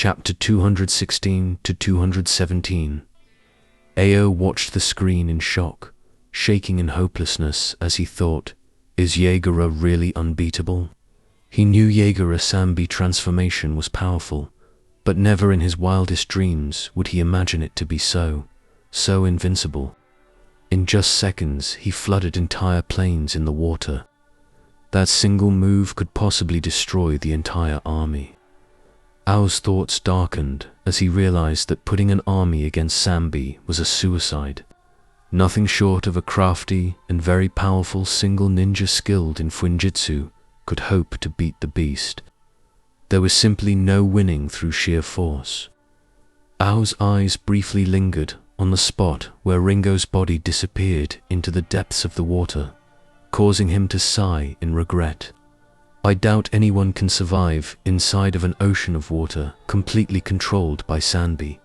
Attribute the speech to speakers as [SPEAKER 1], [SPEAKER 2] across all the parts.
[SPEAKER 1] Chapter 216 to 217. Ao watched the screen in shock, shaking in hopelessness as he thought, is Jaegera really unbeatable? He knew Jaegera Sambi transformation was powerful, but never in his wildest dreams would he imagine it to be so invincible. In just seconds, he flooded entire plains in the water. That single move could possibly destroy the entire army. Ao's thoughts darkened as he realized that putting an army against Sambi was a suicide. Nothing short of a crafty and very powerful single ninja skilled in Fuinjitsu could hope to beat the beast. There was simply no winning through sheer force. Ao's eyes briefly lingered on the spot where Ringo's body disappeared into the depths of the water, causing him to sigh in regret. I doubt anyone can survive inside of an ocean of water completely controlled by Sambi.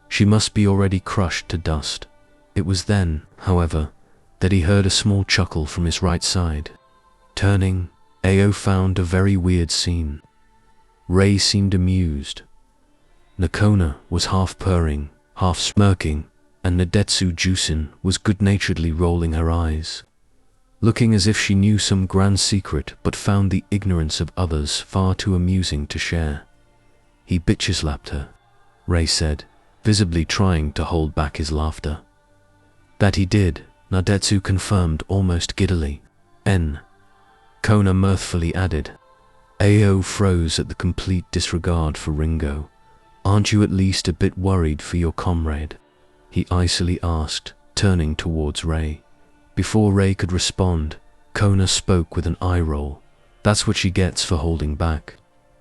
[SPEAKER 1] She must be already crushed to dust. It was then, however, that he heard a small chuckle from his right side. Turning, Ao found a very weird scene. Rei seemed amused. Nakona was half purring, half smirking, and Nadetsu Jusin was good-naturedly rolling her eyes, looking as if she knew some grand secret but found the ignorance of others far too amusing to share. He bitch-slapped her, Rei said, visibly trying to hold back his laughter. That he did, Nadetsu confirmed almost giddily. Kona mirthfully added. Ao froze at the complete disregard for Ringo. Aren't you at least a bit worried for your comrade? He icily asked, turning towards Rei. Before Rei could respond, Kona spoke with an eye roll. That's what she gets for holding back.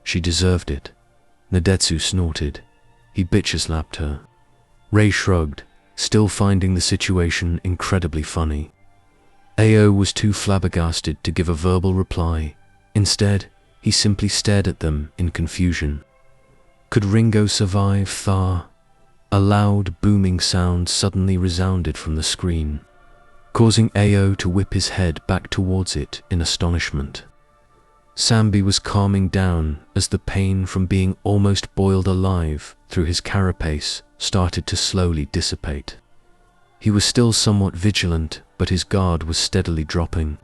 [SPEAKER 1] She deserved it. Nadetsu snorted. He bitch-slapped her. Rei shrugged, still finding the situation incredibly funny. Ao was too flabbergasted to give a verbal reply. Instead, he simply stared at them in confusion. Could Ringo survive Thar? A loud, booming sound suddenly resounded from the screen, causing Ao to whip his head back towards it in astonishment. Sambi was calming down as the pain from being almost boiled alive through his carapace started to slowly dissipate. He was still somewhat vigilant, but his guard was steadily dropping.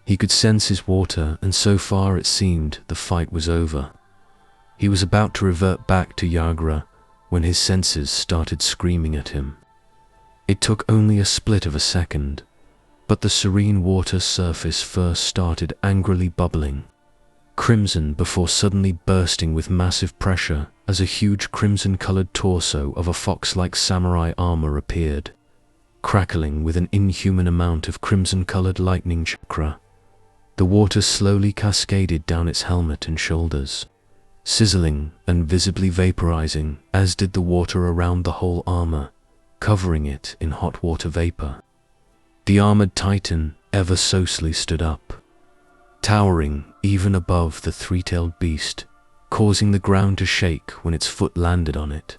[SPEAKER 1] He could sense his water, and so far it seemed the fight was over. He was about to revert back to Jaegera when his senses started screaming at him. It took only a split of a second, but the serene water surface first started angrily bubbling, crimson before suddenly bursting with massive pressure as a huge crimson-colored torso of a fox-like samurai armor appeared, crackling with an inhuman amount of crimson-colored lightning chakra. The water slowly cascaded down its helmet and shoulders, sizzling and visibly vaporizing, as did the water around the whole armor, covering it in hot water vapor. The armored titan ever so slowly stood up, towering even above the three-tailed beast, causing the ground to shake when its foot landed on it.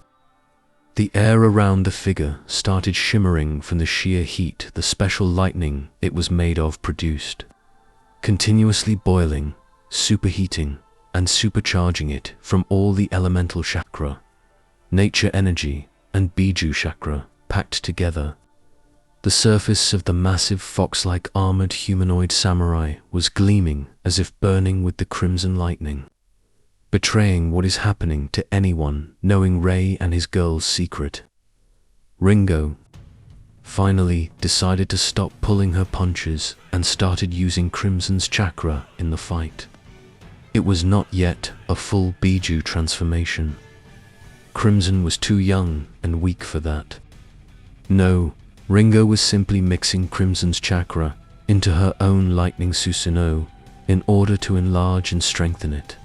[SPEAKER 1] The air around the figure started shimmering from the sheer heat the special lightning it was made of produced, continuously boiling, superheating, and supercharging it from all the elemental chakra, nature energy, and Biju chakra packed together. The surface of the massive fox-like armored humanoid samurai was gleaming as if burning with the crimson lightning, betraying what is happening to anyone knowing Rei and his girl's secret. Ringo finally decided to stop pulling her punches and started using Crimson's chakra in the fight. It was not yet a full Biju transformation. Crimson was too young and weak for that. No, Ringo was simply mixing Crimson's chakra into her own lightning Susanoo in order to enlarge and strengthen it,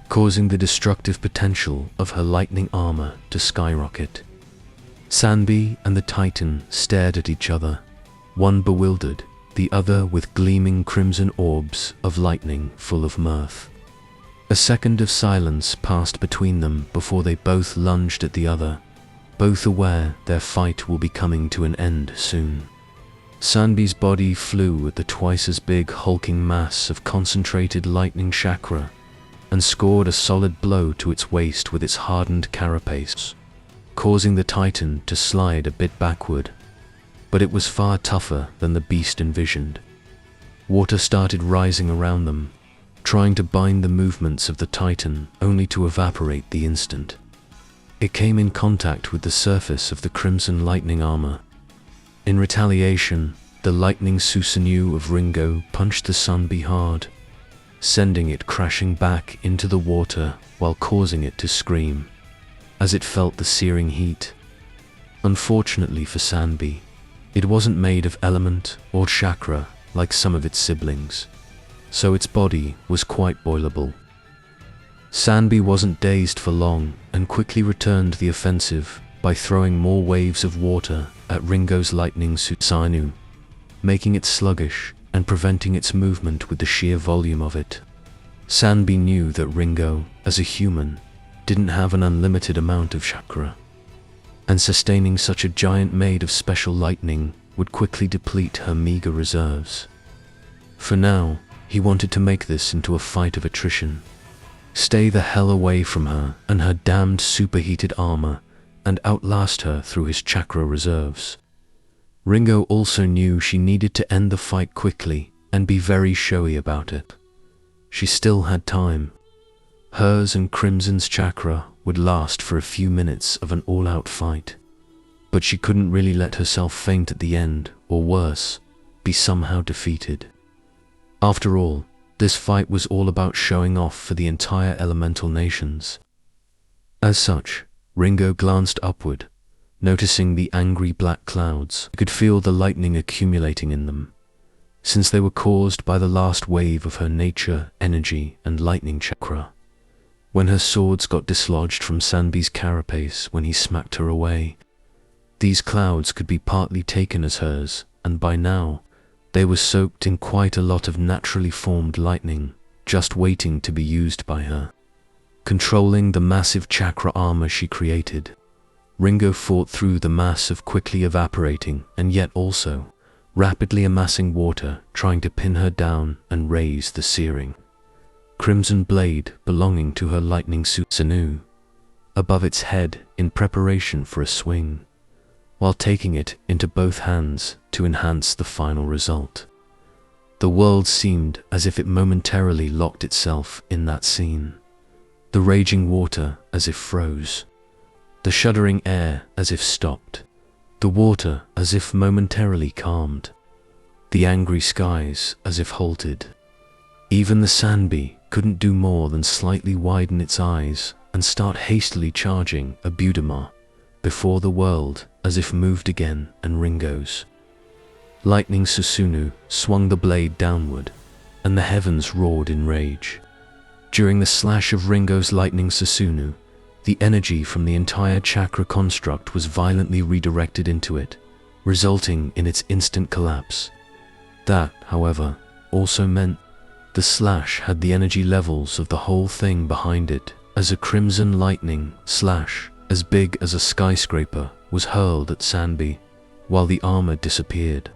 [SPEAKER 1] causing the destructive potential of her lightning armor to skyrocket. Sambi and the Titan stared at each other, one bewildered, the other with gleaming crimson orbs of lightning full of mirth. A second of silence passed between them before they both lunged at the other, both aware their fight will be coming to an end soon. Sambi's body flew at the twice as big hulking mass of concentrated lightning chakra, and scored a solid blow to its waist with its hardened carapace, causing the titan to slide a bit backward. But it was far tougher than the beast envisioned. Water started rising around them, trying to bind the movements of the titan, only to evaporate the instant it came in contact with the surface of the crimson lightning armor. In retaliation, the lightning Susanoo of Ringo punched the Sunbeam hard, sending it crashing back into the water while causing it to scream as it felt the searing heat. Unfortunately for Sanbi, it wasn't made of element or chakra like some of its siblings, so its body was quite boilable. Sanbi wasn't dazed for long and quickly returned the offensive by throwing more waves of water at Ringo's lightning Susanoo, making it sluggish and preventing its movement with the sheer volume of it. Sanbi knew that Ringo, as a human, didn't have an unlimited amount of chakra, and sustaining such a giant made of special lightning would quickly deplete her meager reserves. For now, he wanted to make this into a fight of attrition. Stay the hell away from her and her damned superheated armor, and outlast her through his chakra reserves. Ringo also knew she needed to end the fight quickly and be very showy about it. She still had time. Hers and Crimson's chakra would last for a few minutes of an all-out fight, but she couldn't really let herself faint at the end, or worse, be somehow defeated. After all, this fight was all about showing off for the entire elemental nations. As such, Ringo glanced upward, noticing the angry black clouds. He could feel the lightning accumulating in them, since they were caused by the last wave of her nature, energy, and lightning chakra. When her swords got dislodged from Sanbi's carapace when he smacked her away, these clouds could be partly taken as hers, and by now, they were soaked in quite a lot of naturally formed lightning, just waiting to be used by her. Controlling the massive chakra armor she created, Ringo fought through the mass of quickly evaporating and yet also rapidly amassing water, trying to pin her down and raise the searing crimson blade belonging to her lightning Susanoo above its head in preparation for a swing, while taking it into both hands to enhance the final result. The world seemed as if it momentarily locked itself in that scene. The raging water as if froze, the shuddering air as if stopped, the water as if momentarily calmed, the angry skies as if halted. Even the Sanbi couldn't do more than slightly widen its eyes and start hastily charging a Budama before the world as if moved again, and Ringo's lightning Susanoo swung the blade downward, and the heavens roared in rage. During the slash of Ringo's lightning Susanoo, the energy from the entire chakra construct was violently redirected into it, resulting in its instant collapse. That, however, also meant the slash had the energy levels of the whole thing behind it, as a crimson lightning slash as big as a skyscraper was hurled at Sanbi, while the armor disappeared,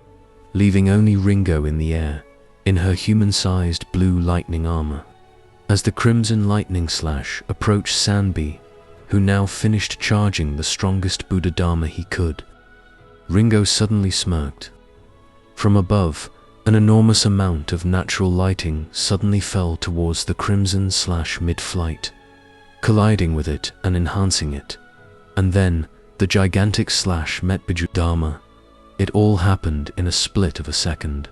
[SPEAKER 1] leaving only Ringo in the air, in her human-sized blue lightning armor. As the crimson lightning slash approached Sanbi, who now finished charging the strongest Buddha Dharma he could, Ringo suddenly smirked. From above, an enormous amount of natural lighting suddenly fell towards the crimson slash mid-flight, colliding with it and enhancing it. And then, the gigantic slash met Buddha Dharma. It all happened in a split of a second,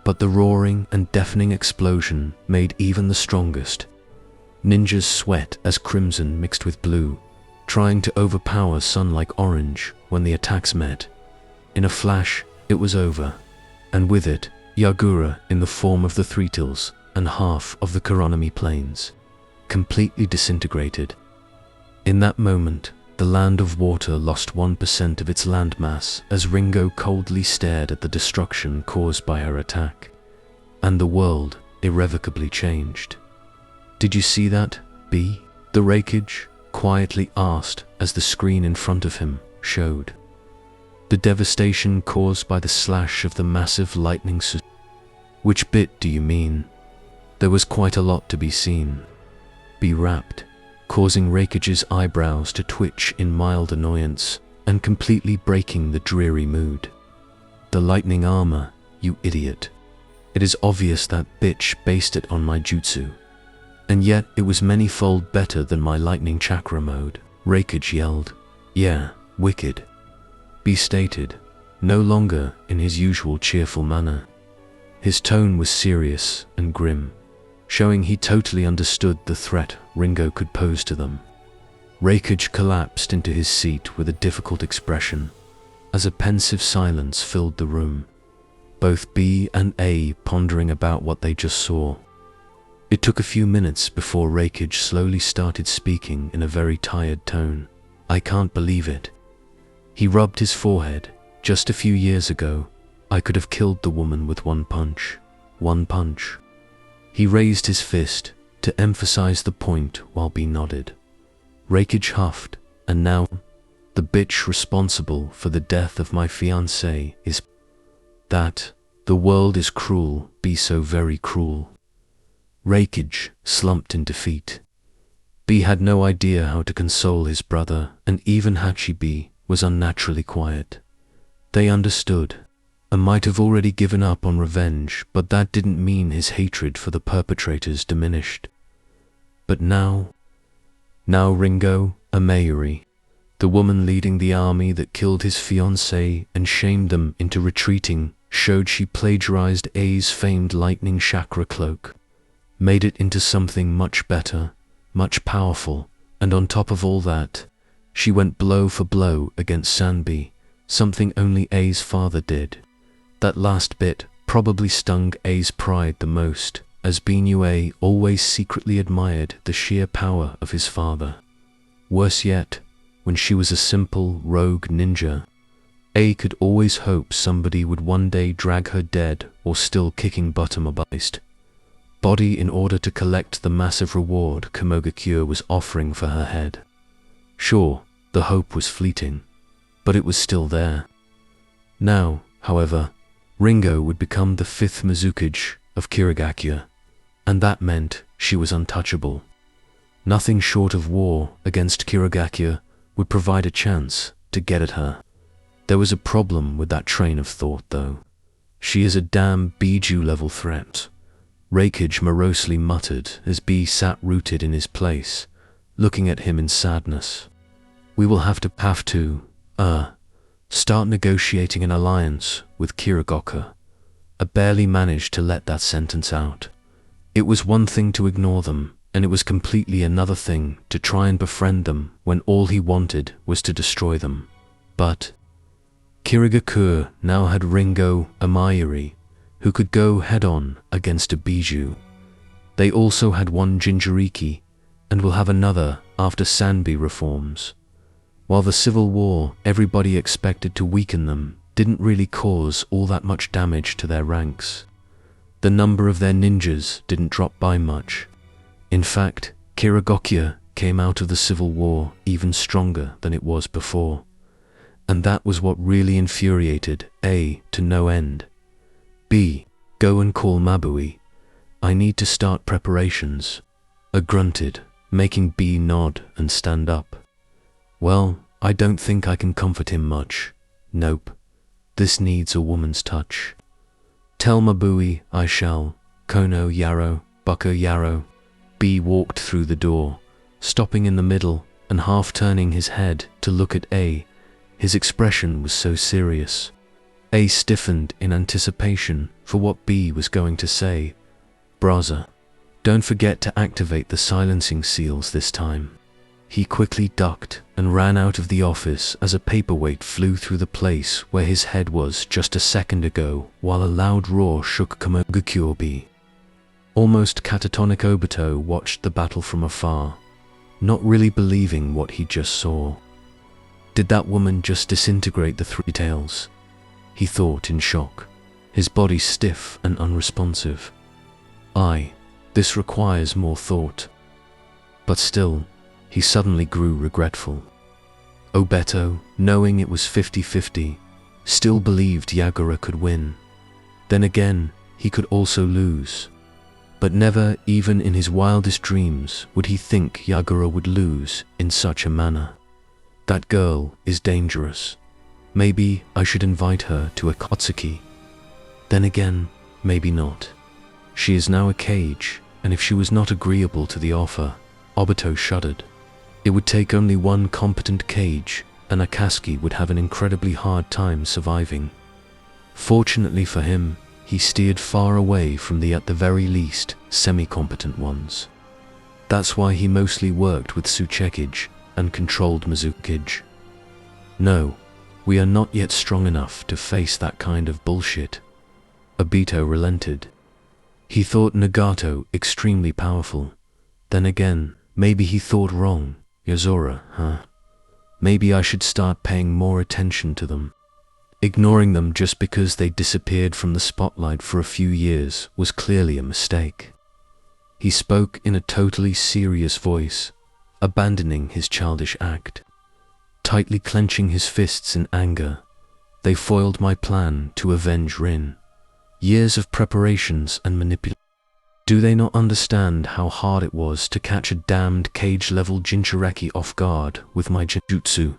[SPEAKER 1] but the roaring and deafening explosion made even the strongest ninjas sweat as crimson mixed with blue, trying to overpower sun like orange when the attacks met. In a flash, it was over, and with it, Yagura in the form of the Threetils and half of the Kuronami plains, completely disintegrated. In that moment, the land of water lost 1% of its landmass as Ringo coldly stared at the destruction caused by her attack, and the world irrevocably changed. "Did you see that, B?" the Rakage quietly asked as the screen in front of him showed the devastation caused by the slash of the massive lightning. "Which bit do you mean?" There was quite a lot to be seen. B rapped, causing Reikage's eyebrows to twitch in mild annoyance and completely breaking the dreary mood. The lightning armor, you idiot. It is obvious that bitch based it on my jutsu. And yet it was many-fold better than my lightning chakra mode, Reikage yelled. Yeah, wicked. B stated, no longer in his usual cheerful manner. His tone was serious and grim, showing he totally understood the threat Ringo could pose to them. Reikage collapsed into his seat with a difficult expression, as a pensive silence filled the room, both B and A pondering about what they just saw. It took a few minutes before Reikage slowly started speaking in a very tired tone. I can't believe it. He rubbed his forehead. Just a few years ago, I could have killed the woman with one punch. One punch. He raised his fist to emphasize the point while B nodded. Reikage huffed, and now, the bitch responsible for the death of my fiancée is that. The world is cruel, be so very cruel. Reikage slumped in defeat. B had no idea how to console his brother, and even Hachi B was unnaturally quiet. They understood, and might have already given up on revenge, but that didn't mean his hatred for the perpetrators diminished. But now Ringo, a Mayuri, the woman leading the army that killed his fiancé and shamed them into retreating, showed she plagiarized A's famed lightning chakra cloak, made it into something much better, much powerful, and on top of all that, she went blow for blow against Sanbi, something only A's father did. That last bit probably stung A's pride the most, as B knew A always secretly admired the sheer power of his father. Worse yet, when she was a simple rogue ninja, A could always hope somebody would one day drag her dead or still kicking bottom-abized body in order to collect the massive reward KasiCair was offering for her head. Sure, the hope was fleeting, but it was still there. Now, however, Ringo would become the fifth Mizukage of KasiCair, and that meant she was untouchable. Nothing short of war against KasiCair would provide a chance to get at her. There was a problem with that train of thought, though. She is a damn Biju-level threat, Reikage morosely muttered as B sat rooted in his place, looking at him in sadness. We will have to start negotiating an alliance with KasiCair. I barely managed to let that sentence out. It was one thing to ignore them, and it was completely another thing to try and befriend them when all he wanted was to destroy them. But KasiCair now had Ringo, a Mayuri, who could go head-on against a Biju. They also had one Jinchuriki, and will have another after Sanbi reforms. While the civil war everybody expected to weaken them didn't really cause all that much damage to their ranks. The number of their ninjas didn't drop by much. In fact, KasiCair came out of the civil war even stronger than it was before. And that was what really infuriated A to no end. B, go and call Mabui. I need to start preparations. A grunted, making B nod and stand up. Well, I don't think I can comfort him much. Nope. This needs a woman's touch. Tell Mabui I shall. Kono Yaro, Bucko Yaro. B walked through the door, stopping in the middle and half turning his head to look at A. His expression was so serious. A stiffened in anticipation for what B was going to say. Braza, don't forget to activate the silencing seals this time. He quickly ducked and ran out of the office as a paperweight flew through the place where his head was just a second ago, while a loud roar shook KasiCair B. Almost catatonic Obito watched the battle from afar, not really believing what he just saw. Did that woman just disintegrate the Three Tails? He thought in shock, his body stiff and unresponsive. This requires more thought. But still, he suddenly grew regretful. Obito, knowing it was 50-50, still believed Yagura could win. Then again, he could also lose. But never, even in his wildest dreams, would he think Yagura would lose in such a manner. That girl is dangerous. Maybe I should invite her to Akatsuki. Then again, maybe not. She is now a cage, and if she was not agreeable to the offer, Obito shuddered. It would take only one competent cage, and Akatsuki would have an incredibly hard time surviving. Fortunately for him, he steered far away from the at the very least semi-competent ones. That's why he mostly worked with Tsuchekage and controlled Mizukage. No, we are not yet strong enough to face that kind of bullshit. Obito relented. He thought Nagato extremely powerful. Then again, maybe he thought wrong. Yozora, huh? Maybe I should start paying more attention to them. Ignoring them just because they disappeared from the spotlight for a few years was clearly a mistake. He spoke in a totally serious voice, abandoning his childish act. Tightly clenching his fists in anger, they foiled my plan to avenge Rin. Years of preparations and manipulation. Do they not understand how hard it was to catch a damned cage-level Jinchuriki off guard with my Jinjutsu?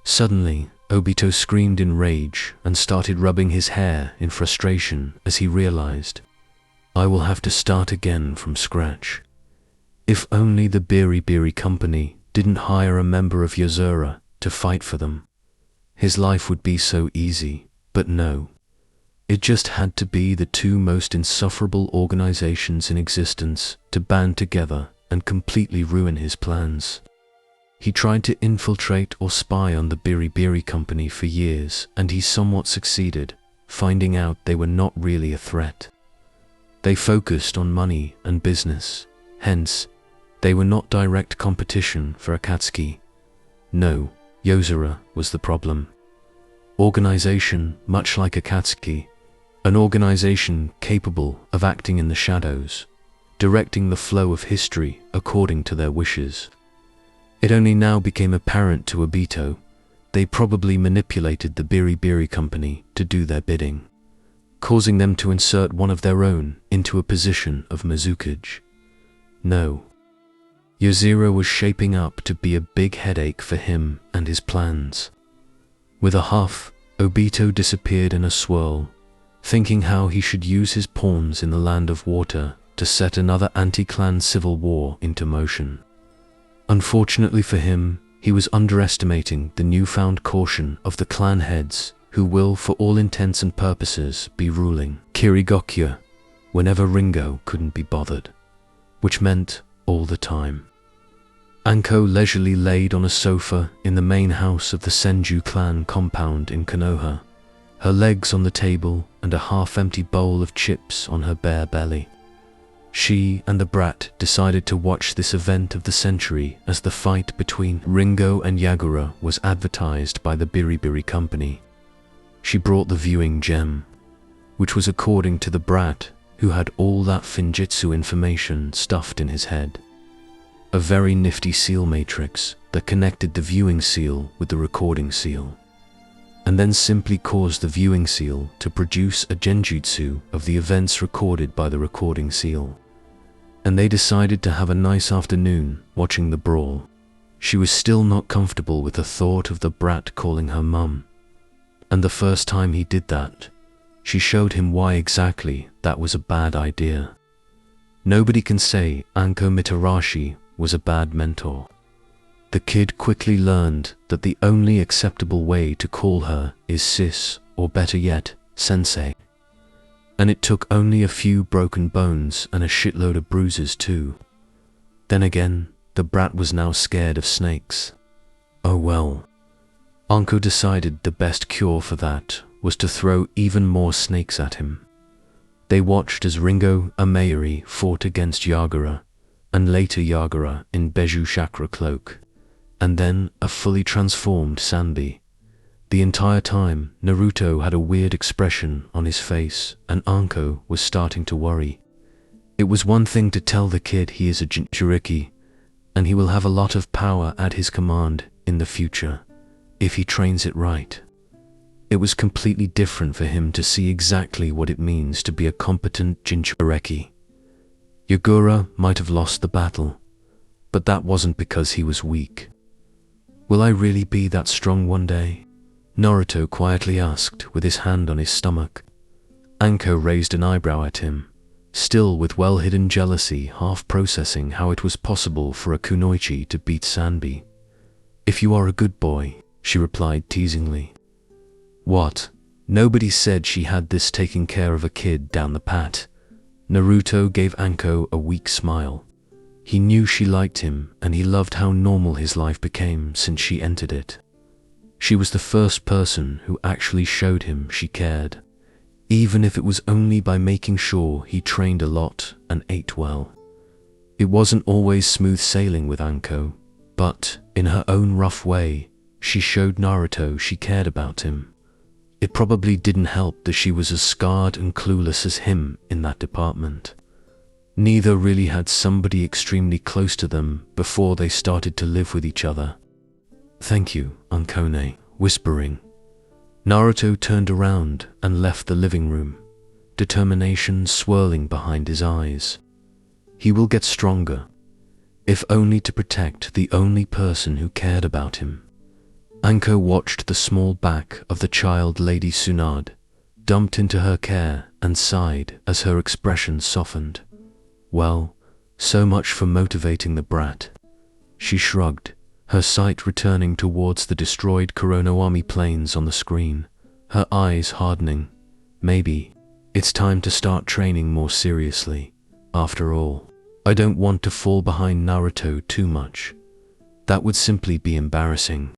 [SPEAKER 1] Suddenly, Obito screamed in rage and started rubbing his hair in frustration as he realized, I will have to start again from scratch. If only the Biribiri Company didn't hire a member of Yozora to fight for them. His life would be so easy, but no. It just had to be the two most insufferable organizations in existence to band together and completely ruin his plans. He tried to infiltrate or spy on the Biribiri Company for years, and he somewhat succeeded, finding out they were not really a threat. They focused on money and business, hence, they were not direct competition for Akatsuki. No, Yozora was the problem. Organization, much like Akatsuki, an organization capable of acting in the shadows, directing the flow of history according to their wishes. It only now became apparent to Obito, they probably manipulated the Biribiri Company to do their bidding, causing them to insert one of their own into a position of Mizukage. No. Yozora was shaping up to be a big headache for him and his plans. With a huff, Obito disappeared in a swirl, thinking how he should use his pawns in the land of water to set another anti-clan civil war into motion. Unfortunately for him, he was underestimating the newfound caution of the clan heads who will, for all intents and purposes, be ruling Kirigokya whenever Ringo couldn't be bothered, which meant all the time. Anko leisurely laid on a sofa in the main house of the Senju clan compound in Konoha, her legs on the table and a half-empty bowl of chips on her bare belly. She and the brat decided to watch this event of the century as the fight between Ringo and Yagura was advertised by the Biribiri Company. She brought the viewing gem, which was according to the brat who had all that Finjitsu information stuffed in his head. A very nifty seal matrix that connected the viewing seal with the recording seal, and then simply caused the viewing seal to produce a genjutsu of the events recorded by the recording seal. And they decided to have a nice afternoon watching the brawl. She was still not comfortable with the thought of the brat calling her mum. And the first time he did that, she showed him why exactly that was a bad idea. Nobody can say Anko Mitarashi was a bad mentor. The kid quickly learned that the only acceptable way to call her is sis, or better yet, sensei. And it took only a few broken bones and a shitload of bruises too. Then again, the brat was now scared of snakes. Oh well. Anko decided the best cure for that was to throw even more snakes at him. They watched as Ringo Amayuri fought against Yagura, and later Yagura in Beju Chakra cloak, and then a fully transformed Sanbi. The entire time, Naruto had a weird expression on his face, and Anko was starting to worry. It was one thing to tell the kid he is a Jinchuriki, and he will have a lot of power at his command in the future, if he trains it right. It was completely different for him to see exactly what it means to be a competent Jinchuriki. Yagura might have lost the battle, but that wasn't because he was weak. Will I really be that strong one day? Naruto quietly asked, with his hand on his stomach. Anko raised an eyebrow at him, still with well-hidden jealousy, half processing how it was possible for a kunoichi to beat Sanbi. If you are a good boy, she replied teasingly. What? Nobody said she had this taking care of a kid down the pat. Naruto gave Anko a weak smile. He knew she liked him, and he loved how normal his life became since she entered it. She was the first person who actually showed him she cared, even if it was only by making sure he trained a lot and ate well. It wasn't always smooth sailing with Anko, but in her own rough way, she showed Naruto she cared about him. It probably didn't help that she was as scarred and clueless as him in that department. Neither really had somebody extremely close to them before they started to live with each other. Thank you, Ankone, whispering. Naruto turned around and left the living room, determination swirling behind his eyes. He will get stronger, if only to protect the only person who cared about him. Anko watched the small back of the child Lady Tsunade, dumped into her care, and sighed as her expression softened. Well, so much for motivating the brat. She shrugged, her sight returning towards the destroyed Konohami plains on the screen, her eyes hardening. Maybe it's time to start training more seriously. After all, I don't want to fall behind Naruto too much. That would simply be embarrassing.